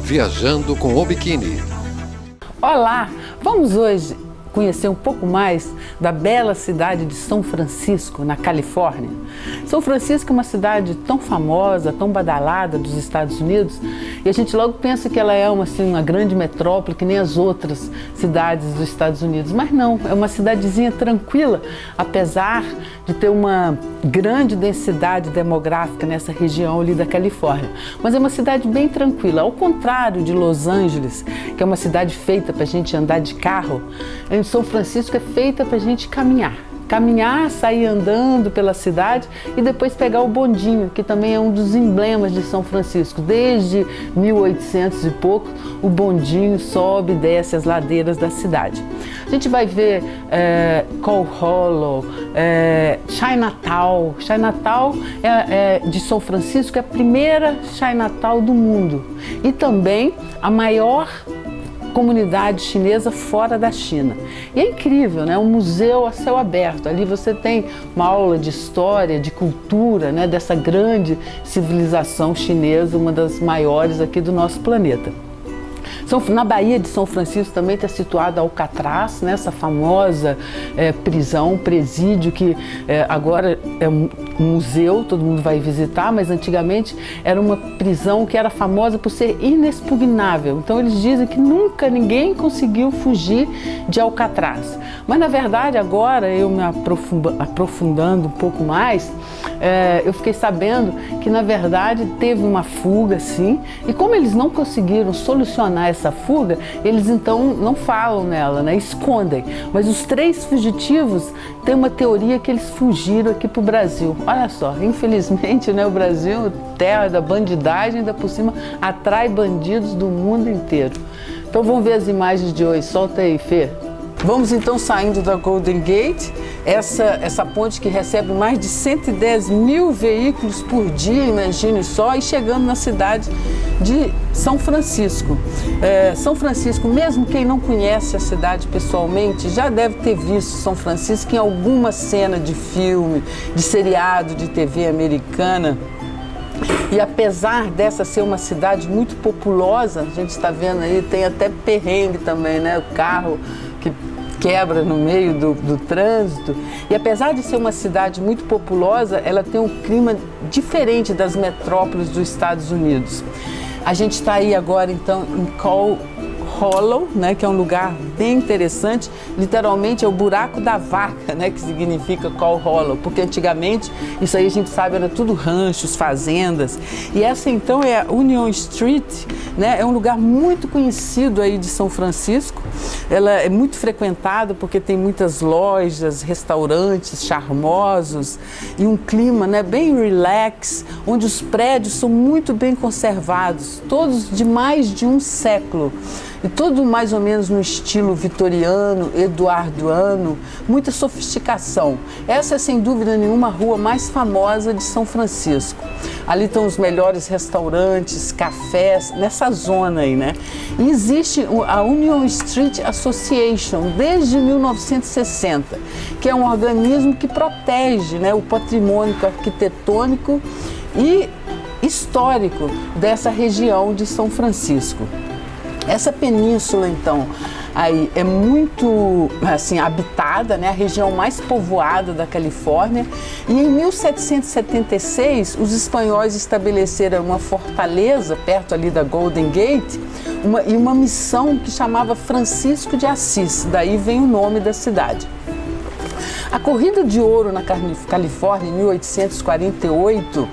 Viajando com o Biquíni. Olá, vamos hoje conhecer um pouco mais da bela cidade de São Francisco, na Califórnia. São Francisco é uma cidade tão famosa, tão badalada dos Estados Unidos, e a gente logo pensa que ela é uma grande metrópole, que nem as outras cidades dos Estados Unidos, mas não, é uma cidadezinha tranquila, apesar de ter uma grande densidade demográfica nessa região ali da Califórnia. Mas é uma cidade bem tranquila, ao contrário de Los Angeles, que é uma cidade feita para a gente andar de carro. Em São Francisco é feita para a gente caminhar, sair andando pela cidade e depois pegar o bondinho, que também é um dos emblemas de São Francisco. Desde 1800 e pouco, o bondinho sobe e desce as ladeiras da cidade. A gente vai ver Coal Hollow, Chinatown. Chinatown de São Francisco é a primeira Chinatown do mundo e também a maior comunidade chinesa fora da China. E é incrível, né? Um museu a céu aberto. Ali você tem uma aula de história, de cultura, né? Dessa grande civilização chinesa, uma das maiores aqui do nosso planeta. Na Baía de São Francisco também está situado Alcatraz, né? Essa famosa prisão, presídio, que agora é um museu, todo mundo vai visitar, mas antigamente era uma prisão que era famosa por ser inexpugnável. Então eles dizem que nunca ninguém conseguiu fugir de Alcatraz. Mas na verdade agora, eu me aprofundando um pouco mais, eu fiquei sabendo que na verdade teve uma fuga, sim, e como eles não conseguiram solucionar essa fuga, eles então não falam nela, né? Escondem. Mas os 3 fugitivos têm uma teoria que eles fugiram aqui para o Brasil. Olha só, infelizmente, né, o Brasil, terra da bandidagem, ainda por cima atrai bandidos do mundo inteiro. Então vamos ver as imagens de hoje. Solta aí, Fê. Vamos então saindo da Golden Gate, essa ponte que recebe mais de 110 mil veículos por dia, imagine só, e chegando na cidade de São Francisco. São Francisco, mesmo quem não conhece a cidade pessoalmente, já deve ter visto São Francisco em alguma cena de filme, de seriado de TV americana. E apesar dessa ser uma cidade muito populosa, a gente está vendo aí, tem até perrengue também, né? O carro que quebra no meio do trânsito. E apesar de ser uma cidade muito populosa, ela tem um clima diferente das metrópoles dos Estados Unidos. A gente está aí agora então em Coal Hollow, né, que é um lugar bem interessante, literalmente é o buraco da vaca, né, que significa Coal Hollow, porque antigamente, isso aí a gente sabe, era tudo ranchos, fazendas, e essa então é a Union Street, né, é um lugar muito conhecido aí de São Francisco. Ela é muito frequentada porque tem muitas lojas, restaurantes charmosos e um clima, né, bem relax, onde os prédios são muito bem conservados, todos de mais de um século. E tudo mais ou menos no estilo vitoriano, eduardiano, muita sofisticação. Essa é sem dúvida nenhuma a rua mais famosa de São Francisco. Ali estão os melhores restaurantes, cafés, nessa zona aí, né? E existe a Union Street Association desde 1960, que é um organismo que protege, né, o patrimônio arquitetônico e histórico dessa região de São Francisco. Essa península, então, aí é muito assim, habitada, né? A região mais povoada da Califórnia. E em 1776, os espanhóis estabeleceram uma fortaleza perto ali da Golden Gate e uma missão que chamava Francisco de Assis. Daí vem o nome da cidade. A corrida de ouro na Califórnia, em 1848,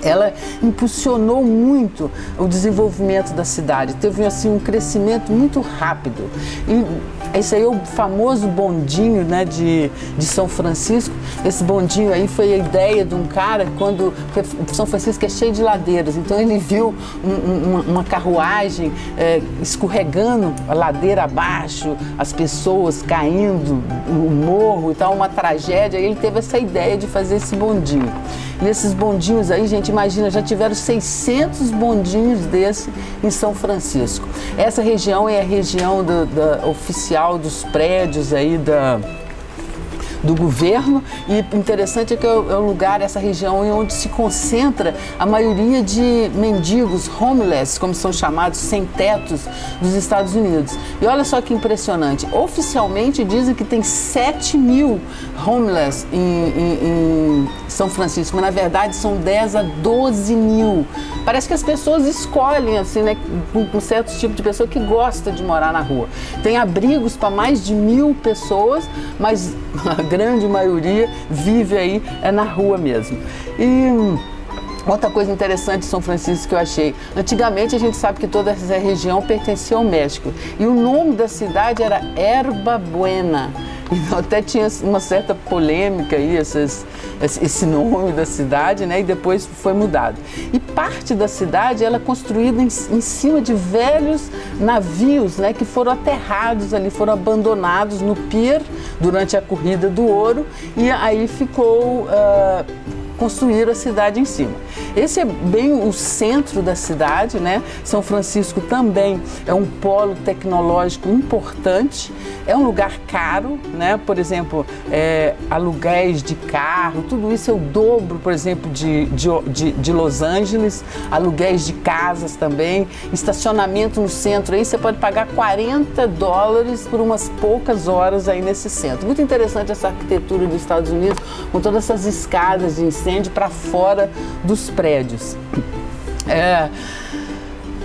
ela impulsionou muito o desenvolvimento da cidade, teve assim um crescimento muito rápido. E esse aí é o famoso bondinho, né, de São Francisco. Esse bondinho aí foi a ideia de um cara, porque São Francisco é cheio de ladeiras, então ele viu uma carruagem escorregando a ladeira abaixo, as pessoas caindo, o morro e tal, uma tragédia, e ele teve essa ideia de fazer esse bondinho. E esses bondinhos aí, gente, imagina, já tiveram 600 bondinhos desse em São Francisco. Essa região é a região oficial dos prédios aí do governo, e interessante é que é o lugar, essa região onde se concentra a maioria de mendigos, homeless, como são chamados, sem tetos, dos Estados Unidos. E olha só que impressionante, oficialmente dizem que tem 7 mil homeless em São Francisco, mas na verdade são 10 a 12 mil. Parece que as pessoas escolhem, assim, né, um certo tipo de pessoa que gosta de morar na rua. Tem abrigos para mais de 1.000 pessoas, mas a grande maioria vive aí na rua mesmo. E outra coisa interessante de São Francisco que eu achei, antigamente a gente sabe que toda essa região pertencia ao México, e o nome da cidade era Yerba Buena. Então até tinha uma certa polêmica aí, esse nome da cidade, né? E depois foi mudado. E parte da cidade ela é construída em cima de velhos navios, né? Que foram aterrados ali, foram abandonados no pier durante a Corrida do Ouro, e aí ficou... construíram a cidade em cima. Esse é bem o centro da cidade, né? São Francisco também é um polo tecnológico importante, é um lugar caro, né? Por exemplo, aluguéis de carro, tudo isso é o dobro, por exemplo, de Los Angeles, aluguéis de casas também, estacionamento no centro, aí você pode pagar $40 por umas poucas horas aí nesse centro. Muito interessante essa arquitetura dos Estados Unidos, com todas essas escadas de incêndio para fora dos prédios.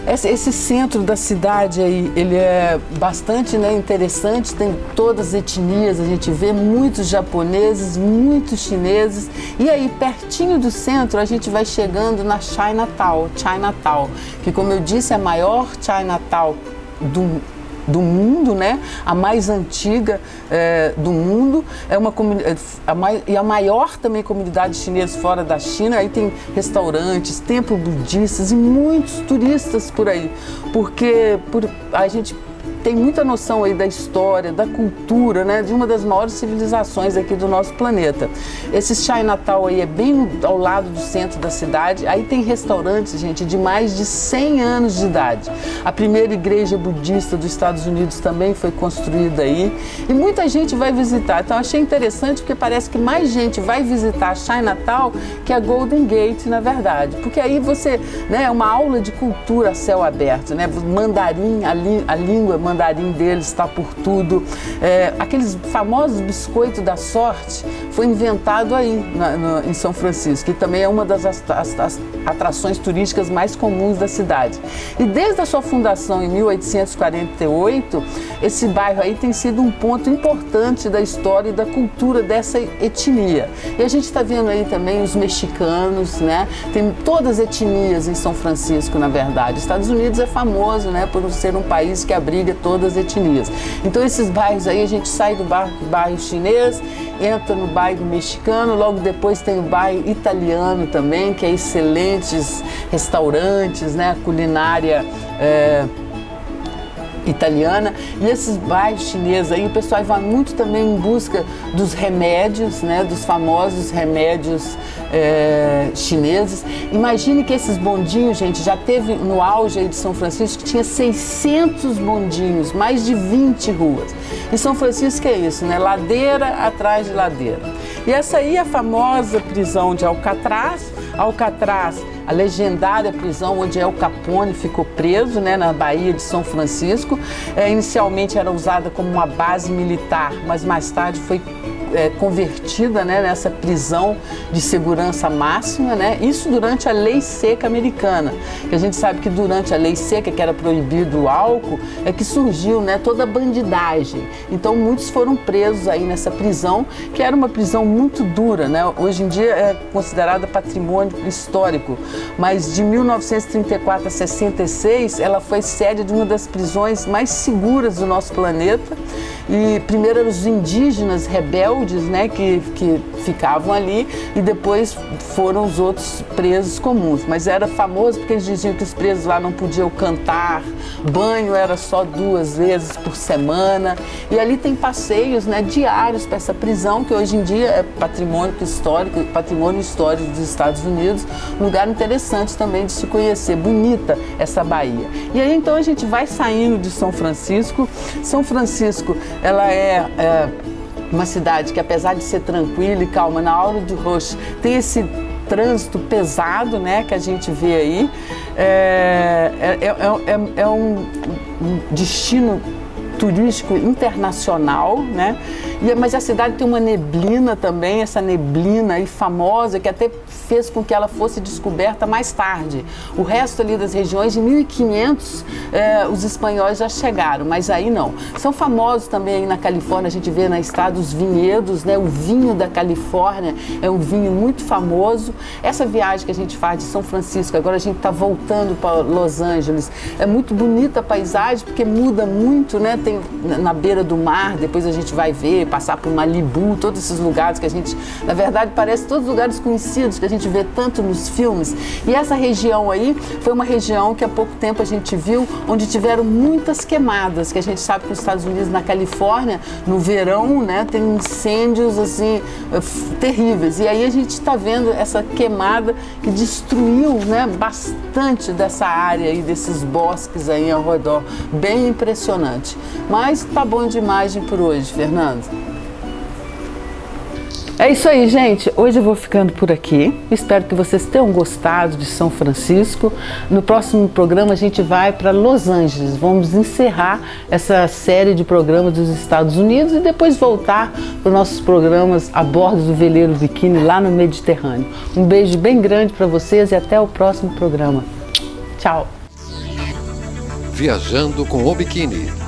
Esse centro da cidade aí, ele é bastante, né, interessante, tem todas as etnias, a gente vê muitos japoneses, muitos chineses, e aí pertinho do centro a gente vai chegando na Chinatown, que, como eu disse, é a maior Chinatown do mundo, né? A mais antiga do mundo, e a maior também comunidade chinesa fora da China. Aí tem restaurantes, templos budistas e muitos turistas por aí, porque a gente tem muita noção aí da história, da cultura, né, de uma das maiores civilizações aqui do nosso planeta. Esse Chinatown aí é bem ao lado do centro da cidade, aí tem restaurantes, gente, de mais de 100 anos de idade. A primeira igreja budista dos Estados Unidos também foi construída aí, e muita gente vai visitar. Então achei interessante porque parece que mais gente vai visitar Chinatown que a Golden Gate, na verdade, porque aí você, né, é uma aula de cultura a céu aberto, né, mandarim, a língua mandarim deles está por tudo. Aqueles famosos biscoitos da sorte foi inventado aí em São Francisco, que também é uma das atrações turísticas mais comuns da cidade. E desde a sua fundação em 1848, esse bairro aí tem sido um ponto importante da história e da cultura dessa etnia. E a gente está vendo aí também os mexicanos, né? Tem todas as etnias em São Francisco, na verdade. Os Estados Unidos é famoso, né, por ser um país que abriga todas as etnias. Então esses bairros aí, a gente sai do bairro chinês, entra no bairro mexicano, logo depois tem o bairro italiano também, que é excelentes restaurantes, né, culinária italiana. E esses bairros chineses aí, o pessoal vai muito também em busca dos remédios, né, dos famosos remédios chineses. Imagine que esses bondinhos, gente, já teve no auge aí de São Francisco, tinha 600 bondinhos, mais de 20 ruas. E São Francisco é isso, né, ladeira atrás de ladeira. E essa aí é a famosa prisão de Alcatraz, a legendária prisão onde El Capone ficou preso, né, na Baía de São Francisco. Inicialmente era usada como uma base militar, mas mais tarde foi convertida, né, nessa prisão de segurança máxima, né? Isso durante a lei seca americana. Que a gente sabe que durante a lei seca, que era proibido o álcool, é que surgiu, né, toda a bandidagem. Então muitos foram presos aí nessa prisão, que era uma prisão muito dura, né? Hoje em dia é considerada patrimônio histórico, mas de 1934 a 66 ela foi sede de uma das prisões mais seguras do nosso planeta. E primeiro eram os indígenas rebeldes, né, que ficavam ali, e depois foram os outros presos comuns. Mas era famoso porque eles diziam que os presos lá não podiam cantar, banho era só 2 vezes por semana. E ali tem passeios, né, diários para essa prisão, que hoje em dia é patrimônio histórico dos Estados Unidos. Um lugar interessante também de se conhecer, bonita essa Bahia. E aí então a gente vai saindo de São Francisco. São Francisco, ela é Uma cidade que, apesar de ser tranquila e calma, na hora de rush tem esse trânsito pesado, né, que a gente vê aí. É um destino turístico internacional, né? Mas a cidade tem uma neblina também, essa neblina aí famosa, que até fez com que ela fosse descoberta mais tarde. O resto ali das regiões, de 1500, os espanhóis já chegaram, mas aí não. São famosos também aí na Califórnia, a gente vê na estrada os vinhedos, né? O vinho da Califórnia é um vinho muito famoso. Essa viagem que a gente faz de São Francisco, agora a gente está voltando para Los Angeles, é muito bonita a paisagem, porque muda muito, né? Tem na beira do mar, depois a gente vai ver, passar por Malibu, todos esses lugares que a gente, na verdade, parece todos lugares conhecidos que a gente vê tanto nos filmes. E essa região aí foi uma região que há pouco tempo a gente viu, onde tiveram muitas queimadas, que a gente sabe que nos Estados Unidos, na Califórnia, no verão, né, tem incêndios assim terríveis. E aí a gente está vendo essa queimada que destruiu, né, bastante dessa área e desses bosques aí ao redor. Bem impressionante. Mas tá bom de imagem por hoje, Fernando. É isso aí, gente. Hoje eu vou ficando por aqui. Espero que vocês tenham gostado de São Francisco. No próximo programa a gente vai para Los Angeles. Vamos encerrar essa série de programas dos Estados Unidos e depois voltar para os nossos programas a bordo do veleiro Bikini lá no Mediterrâneo. Um beijo bem grande para vocês e até o próximo programa. Tchau. Viajando com o Bikini.